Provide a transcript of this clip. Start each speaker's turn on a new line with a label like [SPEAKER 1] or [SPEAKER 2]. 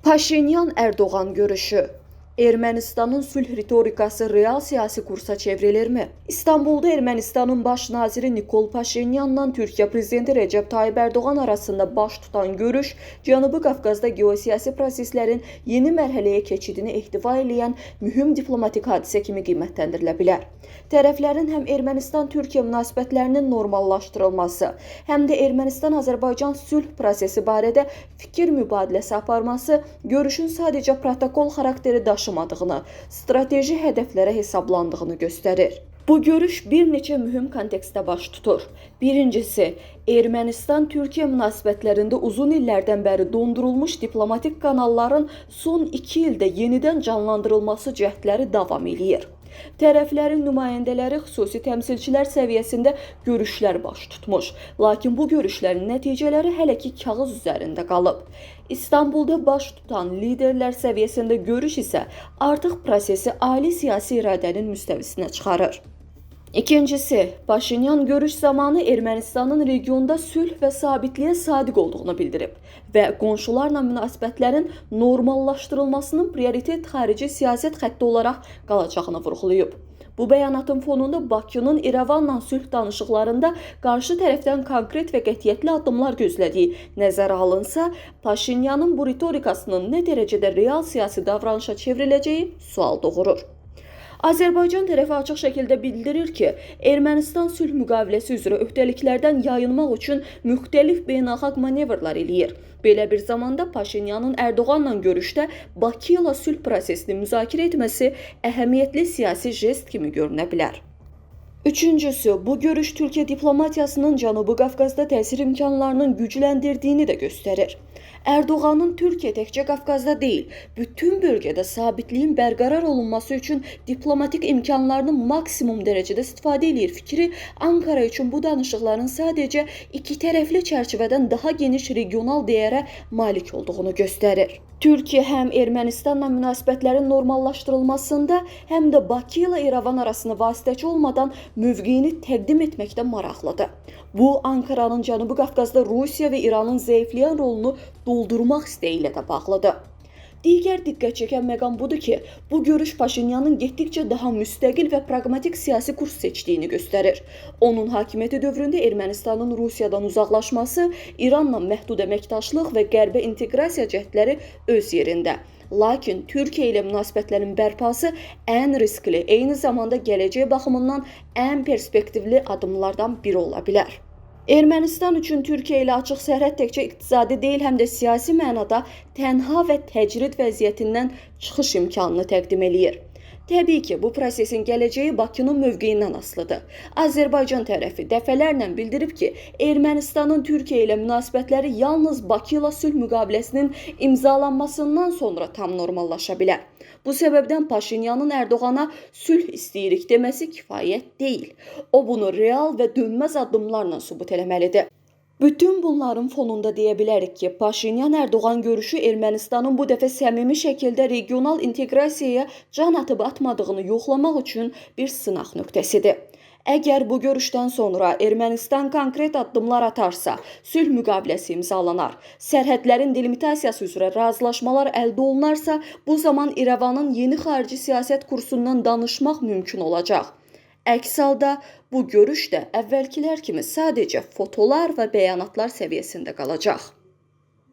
[SPEAKER 1] Paşinyan-Erdoğan görüşü. Ermənistanın sülh ritorikası real siyasi kursa çevrilirmi? İstanbul'da Ermənistanın baş naziri Nikol Paşinyanla Türkiye prezidenti Recep Tayyip Erdoğan arasında baş tutan görüş, Cənubi Qafqazda geosiyasi proseslerin yeni mərhələyə keçidini ehtiva edən mühüm diplomatik hadisə kimi qiymətləndirilə bilər. Tərəflərin həm Ermənistan-Türkiyə münasibətlərinin normallaşdırılması, həm də Ermənistan-Azərbaycan sülh prosesi barədə fikir mübadiləsi aparması görüşün sadəcə protokol xarakteri daşımadığını, strateji hədəflərə hesablandığını göstərir. Bu görüş bir neçə mühüm kontekstdə baş tutur. Birincisi, Ermənistan-Türkiyə münasibətlərində uzun illərdən bəri dondurulmuş diplomatik kanalların son 2 ildə yenidən canlandırılması cəhdləri davam edir. Tərəflərin nümayəndələri xüsusi təmsilçilər səviyyəsində görüşlər baş tutmuş, lakin bu görüşlərin nəticələri hələ ki kağız üzərində qalıb. İstanbulda baş tutan liderlər səviyyəsində görüş isə artıq prosesi ali siyasi iradənin müstəvisinə çıxarır. İkincisi, Paşinyan görüş zamanı Ermənistanın regionda sülh və sabitliyə sadiq olduğunu bildirib və qonşularla münasibətlərin normallaşdırılmasının prioritet xarici siyasət xətti olaraq qalacağını vurğulayıb. Bu bəyanatın fonunda Bakının İrəvanla sülh danışıqlarında qarşı tərəfdən konkret və qətiyyətli addımlar gözlədiyi nəzərə alınsa, Paşinyanın bu ritorikasının nə dərəcədə real siyasi davranışa çevriləcəyi sual doğurur. Azərbaycan tərəfi açıq şəkildə bildirir ki, Ermənistan sülh müqaviləsi üzrə öhdəliklərdən yayınmaq üçün müxtəlif beynəlxalq manevrlar eləyir. Belə bir zamanda Paşinyanın Erdoğanla görüşdə Bakı ilə sülh prosesini müzakirə etməsi əhəmiyyətli siyasi jest kimi görünə bilər. Üçüncüsü, bu görüş Türkiye diplomatiyasının Cənubi Qafqazda təsir imkanlarının gücləndirdiyini də göstərir. Erdoğan'ın Türkiye təkcə Qafqazda deyil, bütün bölgədə sabitliyin bərqərar olunması üçün diplomatik imkanlarını maksimum dərəcədə istifadə edir fikri Ankara üçün bu danışıqların sadəcə iki tərəfli çərçivədən daha geniş regional dəyərə malik olduğunu göstərir. Türkiye həm Ermənistanla münasibətlərin normallaşdırılmasında, həm də Bakı ilə İrəvan arasında vasitəçi olmadan mövqeyini təqdim etməkdə maraqlıdır. Bu, Ankara'nın Cənubi Qafqazda Rusiya və İranın zəifləyən rolunu doldurmaq istəyi ilə də bağlıdır. Digər diqqət çəkən məqam budur ki, bu görüş Paşinyanın getdikcə daha müstəqil və praqmatik siyasi kurs seçdiyini göstərir. Onun hakimiyyəti dövründə Ermənistanın Rusiyadan uzaqlaşması, İranla məhdud əməkdaşlıq və qərbə inteqrasiya cəhdləri öz yerində. Lakin Türkiyə ilə münasibətlərin bərpası ən riskli, eyni zamanda gələcək baxımından ən perspektivli adımlardan biri ola bilər. Ermənistan üçün Türkiyə ilə açıq sərhəd təkcə iqtisadi deyil, həm də siyasi mənada tənha və təcrid vəziyyətindən çıxış imkanını təqdim eləyir. Təbii ki, bu prosesin gələcəyi Bakının mövqeyindən asılıdır. Azərbaycan tərəfi dəfələrlə bildirib ki, Ermənistanın Türkiyə ilə münasibətləri yalnız Bakı ilə sülh müqaviləsinin imzalanmasından sonra tam normallaşa bilər. Bu səbəbdən Paşinyanın Erdoğana sülh istəyirik deməsi kifayət deyil. O bunu real və dönməz addımlarla sübut eləməlidir. Bütün bunların fonunda deyə bilərik ki, Paşinyan-Erdoğan görüşü Ermənistanın bu dəfə səmimi şəkildə regional inteqrasiyaya can atıb atmadığını yoxlamaq üçün bir sınaq nöqtəsidir. Əgər bu görüşdən sonra Ermənistan konkret addımlar atarsa, sülh müqaviləsi imzalanar, sərhədlərin delimitasiyası üzrə razılaşmalar əldə olunarsa, bu zaman İrəvanın yeni xarici siyasət kursundan danışmaq mümkün olacaq. Əks halda bu görüş də əvvəlkilər kimi sadəcə fotolar və bəyanatlar səviyyəsində qalacaq.